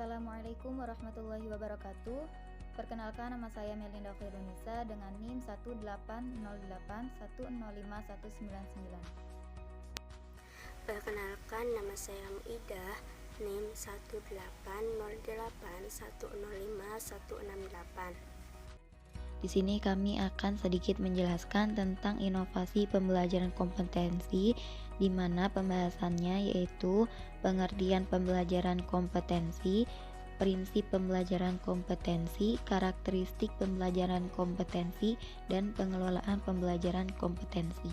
Assalamualaikum warahmatullahi wabarakatuh. Perkenalkan, nama saya Melinda Khairunisa dengan NIM 18081051199. Perkenalkan, nama saya Muidah, NIM 18081051168. Di sini kami akan sedikit menjelaskan tentang inovasi pembelajaran kompetensi, di mana pembahasannya yaitu pengertian pembelajaran kompetensi, prinsip pembelajaran kompetensi, karakteristik pembelajaran kompetensi, dan pengelolaan pembelajaran kompetensi.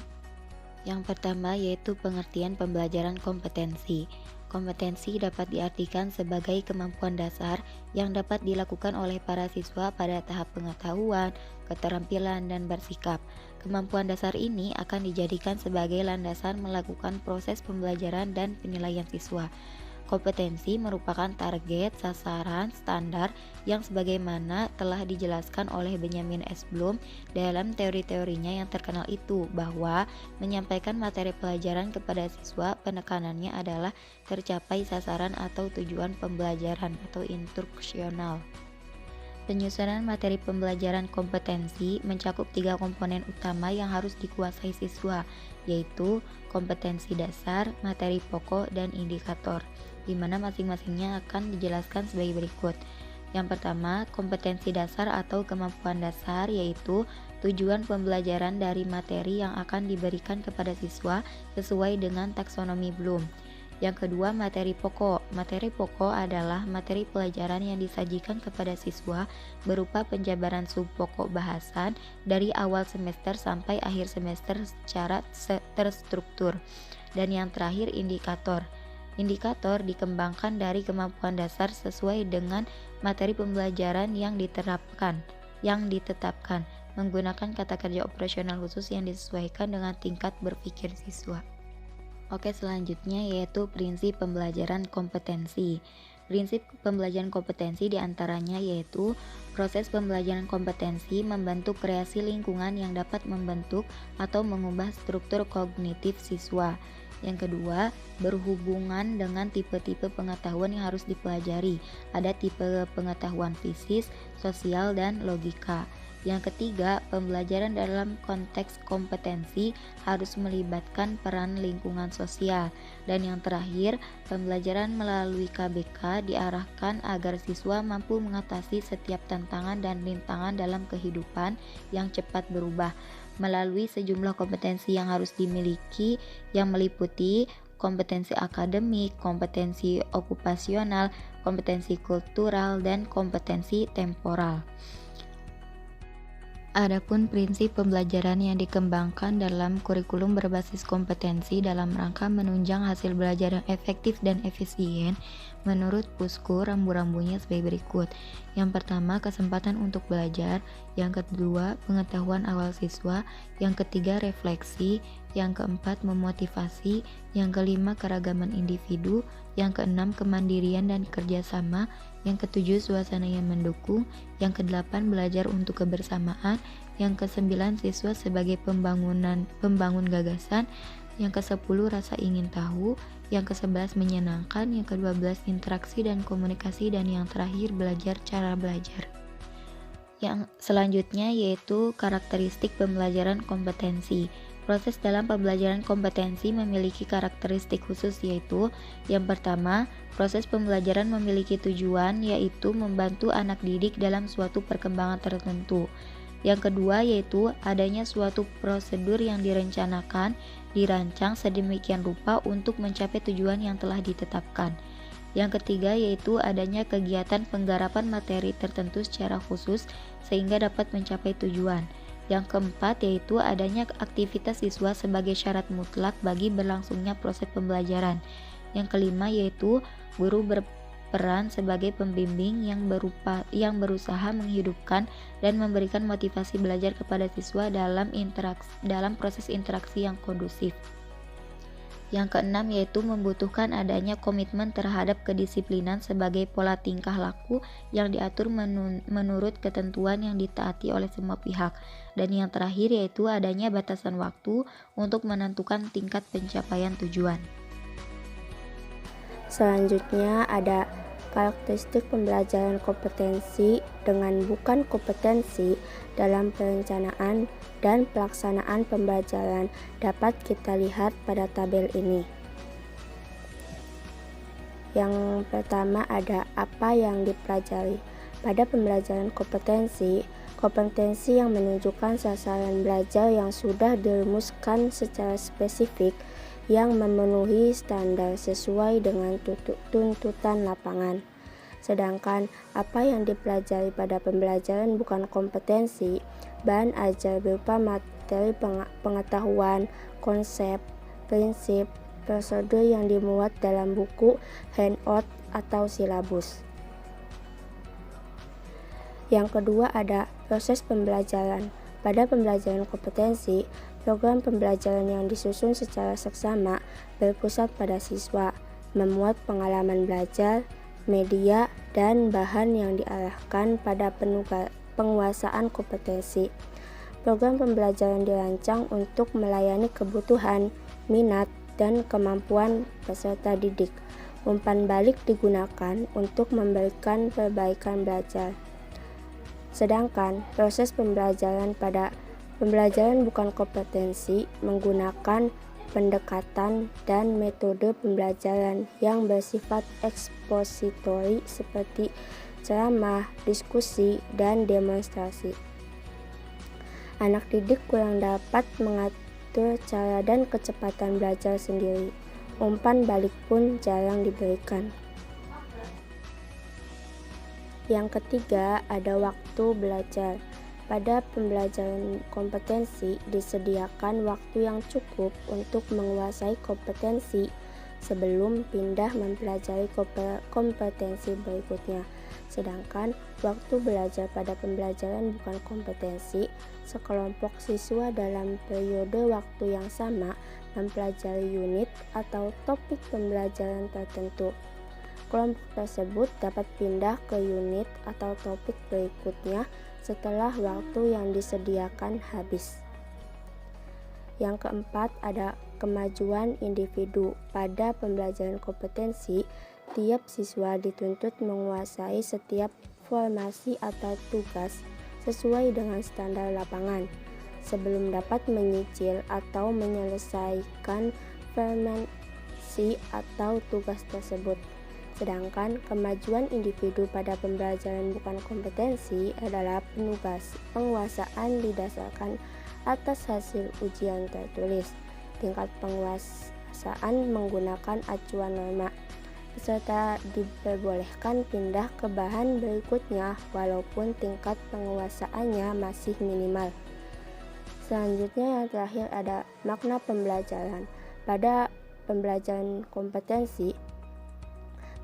Yang pertama yaitu pengertian pembelajaran kompetensi. Kompetensi dapat diartikan sebagai kemampuan dasar yang dapat dilakukan oleh para siswa pada tahap pengetahuan, keterampilan, dan bersikap. Kemampuan dasar ini akan dijadikan sebagai landasan melakukan proses pembelajaran dan penilaian siswa. Kompetensi merupakan target, sasaran, standar yang sebagaimana telah dijelaskan oleh Benjamin S. Bloom dalam teori-teorinya yang terkenal itu, bahwa menyampaikan materi pelajaran kepada siswa penekanannya adalah tercapai sasaran atau tujuan pembelajaran atau instruksional. Penyusunan materi pembelajaran kompetensi mencakup 3 komponen utama yang harus dikuasai siswa, yaitu kompetensi dasar, materi pokok, dan indikator, di mana masing-masingnya akan dijelaskan sebagai berikut. Yang pertama, kompetensi dasar atau kemampuan dasar, yaitu tujuan pembelajaran dari materi yang akan diberikan kepada siswa sesuai dengan taksonomi Bloom. Yang kedua, materi pokok. Materi pokok adalah materi pelajaran yang disajikan kepada siswa berupa penjabaran subpokok bahasan dari awal semester sampai akhir semester secara terstruktur. Dan yang terakhir, indikator. Indikator dikembangkan dari kemampuan dasar sesuai dengan materi pembelajaran yang ditetapkan, menggunakan kata kerja operasional khusus yang disesuaikan dengan tingkat berpikir siswa. Oke, selanjutnya yaitu prinsip pembelajaran kompetensi. Prinsip pembelajaran kompetensi diantaranya yaitu proses pembelajaran kompetensi membentuk kreasi lingkungan yang dapat membentuk atau mengubah struktur kognitif siswa. Yang kedua, berhubungan dengan tipe-tipe pengetahuan yang harus dipelajari. Ada tipe pengetahuan fisis, sosial, dan logika. Yang ketiga, pembelajaran dalam konteks kompetensi harus melibatkan peran lingkungan sosial. Dan yang terakhir, pembelajaran melalui KBK diarahkan agar siswa mampu mengatasi setiap tantangan dan rintangan dalam kehidupan yang cepat berubah melalui sejumlah kompetensi yang harus dimiliki, yang meliputi kompetensi akademik, kompetensi okupasional, kompetensi kultural, dan kompetensi temporal. Adapun prinsip pembelajaran yang dikembangkan dalam kurikulum berbasis kompetensi dalam rangka menunjang hasil belajar yang efektif dan efisien, menurut Pusku rambu-rambunya sebagai berikut. Yang pertama, kesempatan untuk belajar. Yang kedua, pengetahuan awal siswa. Yang ketiga, refleksi. Yang keempat, memotivasi. Yang kelima, keragaman individu. Yang keenam, kemandirian dan kerjasama. Yang ketujuh, suasana yang mendukung. Yang kedelapan, belajar untuk kebersamaan. Yang kesembilan, siswa sebagai pembangun gagasan. Yang kesepuluh, rasa ingin tahu. Yang kesebelas, menyenangkan. Yang kedua belas, interaksi dan komunikasi. Dan yang terakhir, belajar cara belajar. Yang selanjutnya yaitu karakteristik pembelajaran kompetensi. Proses dalam pembelajaran kompetensi memiliki karakteristik khusus, yaitu yang pertama, proses pembelajaran memiliki tujuan, yaitu membantu anak didik dalam suatu perkembangan tertentu. Yang kedua yaitu adanya suatu prosedur yang dirancang sedemikian rupa untuk mencapai tujuan yang telah ditetapkan. Yang ketiga yaitu adanya kegiatan penggarapan materi tertentu secara khusus sehingga dapat mencapai tujuan. Yang keempat yaitu adanya aktivitas siswa sebagai syarat mutlak bagi berlangsungnya proses pembelajaran. Yang kelima yaitu guru berperan sebagai pembimbing yang berusaha menghidupkan dan memberikan motivasi belajar kepada siswa dalam proses interaksi yang kondusif. Yang keenam yaitu membutuhkan adanya komitmen terhadap kedisiplinan sebagai pola tingkah laku yang diatur menurut ketentuan yang ditaati oleh semua pihak. Dan yang terakhir yaitu adanya batasan waktu untuk menentukan tingkat pencapaian tujuan. Selanjutnya ada Karakteristik pembelajaran kompetensi dengan bukan kompetensi dalam perencanaan dan pelaksanaan pembelajaran dapat kita lihat pada tabel ini. Yang pertama ada apa yang dipelajari. Pada pembelajaran kompetensi, kompetensi yang menunjukkan sasaran belajar yang sudah dirumuskan secara spesifik yang memenuhi standar sesuai dengan tuntutan lapangan. Sedangkan apa yang dipelajari pada pembelajaran bukan kompetensi, bahan ajar berupa materi pengetahuan, konsep, prinsip, prosedur yang dimuat dalam buku, handout, atau silabus. Yang kedua ada proses pembelajaran. Pada pembelajaran kompetensi, program pembelajaran yang disusun secara seksama berpusat pada siswa, memuat pengalaman belajar, media, dan bahan yang diarahkan pada penguasaan kompetensi. Program pembelajaran dirancang untuk melayani kebutuhan, minat, dan kemampuan peserta didik. Umpan balik digunakan untuk memberikan perbaikan belajar. Sedangkan proses pembelajaran pada pembelajaran bukan kompetensi menggunakan pendekatan dan metode pembelajaran yang bersifat ekspositori seperti ceramah, diskusi, dan demonstrasi. Anak didik kurang dapat mengatur cara dan kecepatan belajar sendiri. Umpan balik pun jarang diberikan. Yang ketiga, ada waktu belajar. Pada pembelajaran kompetensi disediakan waktu yang cukup untuk menguasai kompetensi sebelum pindah mempelajari kompetensi berikutnya. Sedangkan waktu belajar pada pembelajaran bukan kompetensi, sekelompok siswa dalam periode waktu yang sama mempelajari unit atau topik pembelajaran tertentu. Kelompok tersebut dapat pindah ke unit atau topik berikutnya setelah waktu yang disediakan habis. Yang keempat ada kemajuan individu. Pada pembelajaran kompetensi, tiap siswa dituntut menguasai setiap formasi atau tugas sesuai dengan standar lapangan sebelum dapat menyicil atau menyelesaikan formasi atau tugas tersebut. Sedangkan kemajuan individu pada pembelajaran bukan kompetensi adalah penguasaan didasarkan atas hasil ujian tertulis. Tingkat penguasaan menggunakan acuan norma. Peserta diperbolehkan pindah ke bahan berikutnya walaupun tingkat penguasaannya masih minimal. Selanjutnya yang terakhir ada makna pembelajaran. Pada pembelajaran kompetensi,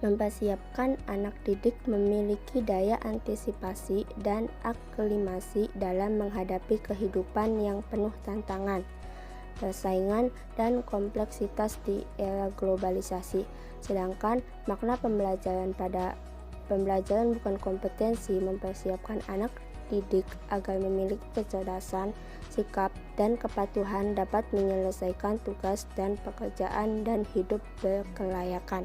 mempersiapkan anak didik memiliki daya antisipasi dan aklimasi dalam menghadapi kehidupan yang penuh tantangan, persaingan, dan kompleksitas di era globalisasi. Sedangkan makna pembelajaran pada pembelajaran bukan kompetensi mempersiapkan anak didik agar memiliki kecerdasan, sikap, dan kepatuhan dapat menyelesaikan tugas dan pekerjaan dan hidup berkelayakan.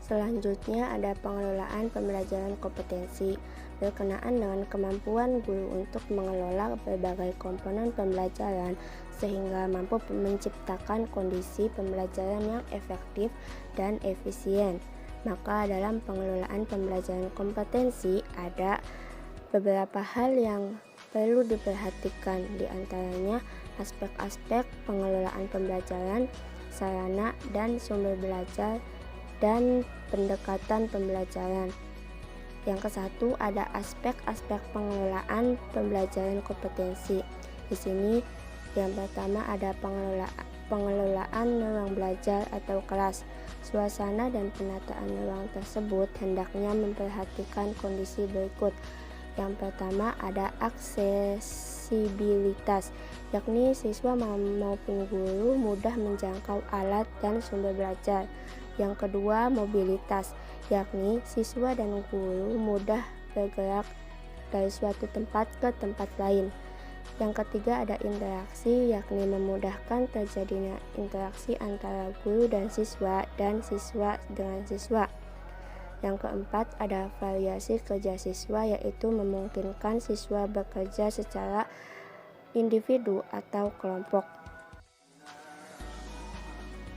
Selanjutnya ada pengelolaan pembelajaran kompetensi berkenaan dengan kemampuan guru untuk mengelola berbagai komponen pembelajaran sehingga mampu menciptakan kondisi pembelajaran yang efektif dan efisien. Maka dalam pengelolaan pembelajaran kompetensi ada beberapa hal yang perlu diperhatikan, di antaranya aspek-aspek pengelolaan pembelajaran, sarana dan sumber belajar, dan pendekatan pembelajaran. Yang kesatu ada aspek-aspek pengelolaan pembelajaran kompetensi. Di sini yang pertama ada pengelolaan ruang belajar atau kelas. Suasana dan penataan ruang tersebut hendaknya memperhatikan kondisi berikut. Yang pertama ada aksesibilitas, yakni siswa maupun guru mudah menjangkau alat dan sumber belajar. Yang kedua, mobilitas, yakni siswa dan guru mudah bergerak dari suatu tempat ke tempat lain. Yang ketiga ada interaksi, yakni memudahkan terjadinya interaksi antara guru dan siswa dengan siswa. Yang keempat, ada variasi kerja siswa, yaitu memungkinkan siswa bekerja secara individu atau kelompok.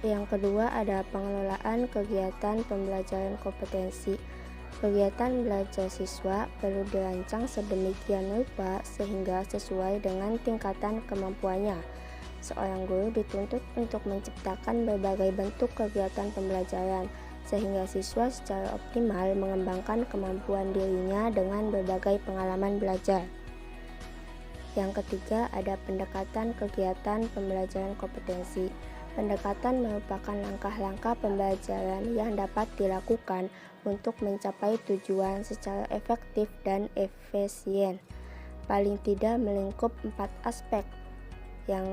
Yang kedua, ada pengelolaan kegiatan pembelajaran kompetensi. Kegiatan belajar siswa perlu dirancang sedemikian rupa sehingga sesuai dengan tingkatan kemampuannya. Seorang guru dituntut untuk menciptakan berbagai bentuk kegiatan pembelajaran, sehingga siswa secara optimal mengembangkan kemampuan dirinya dengan berbagai pengalaman belajar. Yang ketiga, ada pendekatan kegiatan pembelajaran kompetensi. Pendekatan merupakan langkah-langkah pembelajaran yang dapat dilakukan untuk mencapai tujuan secara efektif dan efisien. Paling tidak melingkup 4 aspek. Yang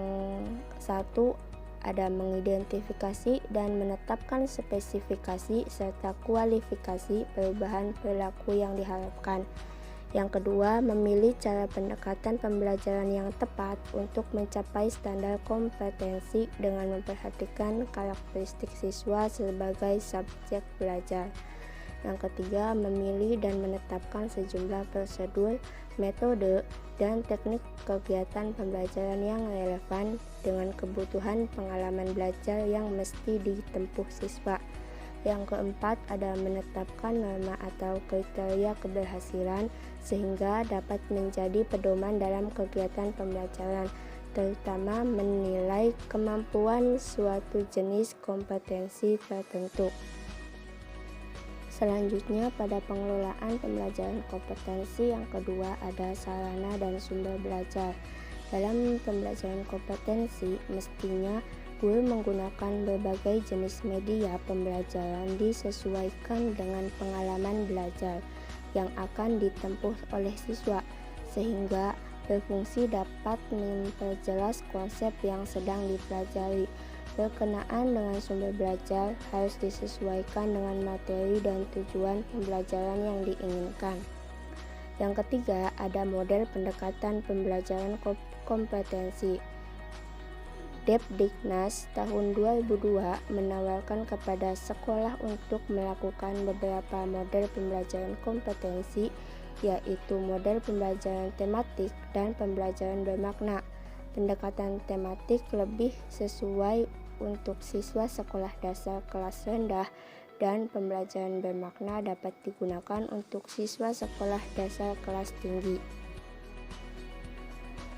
satu, ada mengidentifikasi dan menetapkan spesifikasi serta kualifikasi perubahan perilaku yang diharapkan. Yang kedua, memilih cara pendekatan pembelajaran yang tepat untuk mencapai standar kompetensi dengan memperhatikan karakteristik siswa sebagai subjek belajar. Yang ketiga, memilih dan menetapkan sejumlah prosedur, metode, dan teknik kegiatan pembelajaran yang relevan dengan kebutuhan pengalaman belajar yang mesti ditempuh siswa. Yang keempat, ada menetapkan norma atau kriteria keberhasilan sehingga dapat menjadi pedoman dalam kegiatan pembelajaran, terutama menilai kemampuan suatu jenis kompetensi tertentu. Selanjutnya, pada pengelolaan pembelajaran kompetensi yang kedua, ada sarana dan sumber belajar. Dalam pembelajaran kompetensi, mestinya guru menggunakan berbagai jenis media pembelajaran disesuaikan dengan pengalaman belajar yang akan ditempuh oleh siswa, sehingga berfungsi dapat memperjelas konsep yang sedang dipelajari. Berkenaan dengan sumber belajar harus disesuaikan dengan materi dan tujuan pembelajaran yang diinginkan. Yang ketiga, ada model pendekatan pembelajaran kompetensi. Depdiknas tahun 2002 menawarkan kepada sekolah untuk melakukan beberapa model pembelajaran kompetensi, yaitu model pembelajaran tematik dan pembelajaran bermakna. Pendekatan tematik lebih sesuai untuk siswa sekolah dasar kelas rendah, dan pembelajaran bermakna dapat digunakan untuk siswa sekolah dasar kelas tinggi.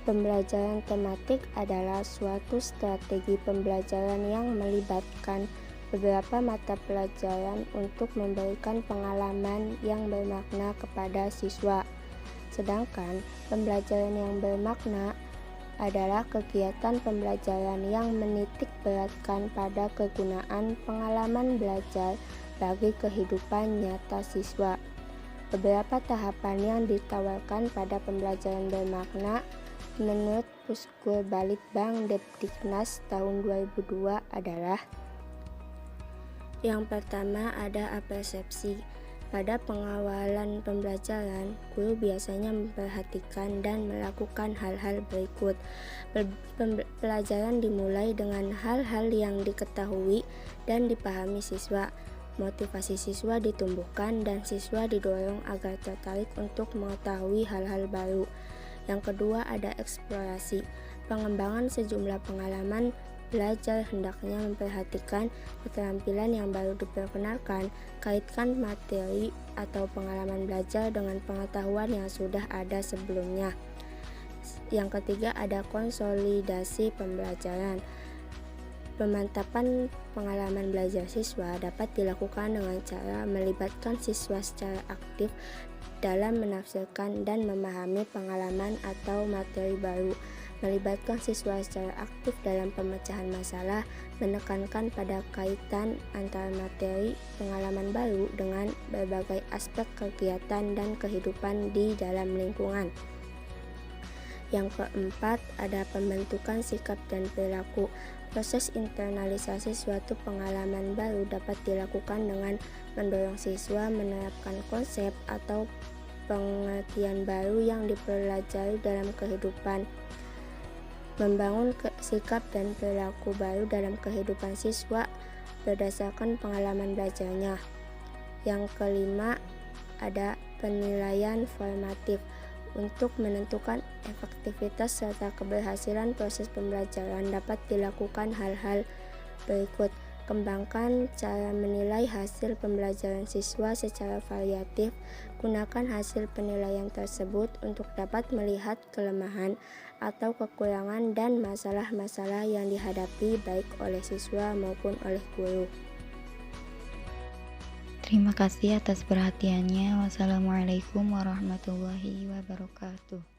Pembelajaran tematik adalah suatu strategi pembelajaran yang melibatkan beberapa mata pelajaran untuk memberikan pengalaman yang bermakna kepada siswa. Sedangkan pembelajaran yang bermakna adalah kegiatan pembelajaran yang menitik beratkan pada kegunaan pengalaman belajar bagi kehidupan nyata siswa. Beberapa tahapan yang ditawarkan pada pembelajaran bermakna menurut Puskur Balitbang Depdiknas tahun 2002 adalah: yang pertama, ada apersepsi. Pada pengawalan pembelajaran, guru biasanya memperhatikan dan melakukan hal-hal berikut. Pelajaran dimulai dengan hal-hal yang diketahui dan dipahami siswa. Motivasi siswa ditumbuhkan dan siswa didorong agar tertarik untuk mengetahui hal-hal baru. Yang kedua, ada eksplorasi. Pengembangan sejumlah pengalaman belajar hendaknya memperhatikan keterampilan yang baru diperkenalkan, kaitkan materi atau pengalaman belajar dengan pengetahuan yang sudah ada sebelumnya. Yang ketiga, ada konsolidasi pembelajaran. Pemantapan pengalaman belajar siswa dapat dilakukan dengan cara melibatkan siswa secara aktif dalam menafsirkan dan memahami pengalaman atau materi baru, melibatkan siswa secara aktif dalam pemecahan masalah, menekankan pada kaitan antara materi pengalaman baru dengan berbagai aspek kegiatan dan kehidupan di dalam lingkungan. Yang keempat, ada pembentukan sikap dan perilaku. Proses internalisasi suatu pengalaman baru dapat dilakukan dengan mendorong siswa menerapkan konsep atau pengertian baru yang dipelajari dalam kehidupan, membangun sikap dan perilaku baru dalam kehidupan siswa berdasarkan pengalaman belajarnya. Yang kelima, ada penilaian formatif. Untuk menentukan efektivitas serta keberhasilan proses pembelajaran dapat dilakukan hal-hal berikut. Kembangkan cara menilai hasil pembelajaran siswa secara variatif. Gunakan hasil penilaian tersebut untuk dapat melihat kelemahan atau kekurangan dan masalah-masalah yang dihadapi baik oleh siswa maupun oleh guru. Terima kasih atas perhatiannya. Wassalamualaikum warahmatullahi wabarakatuh.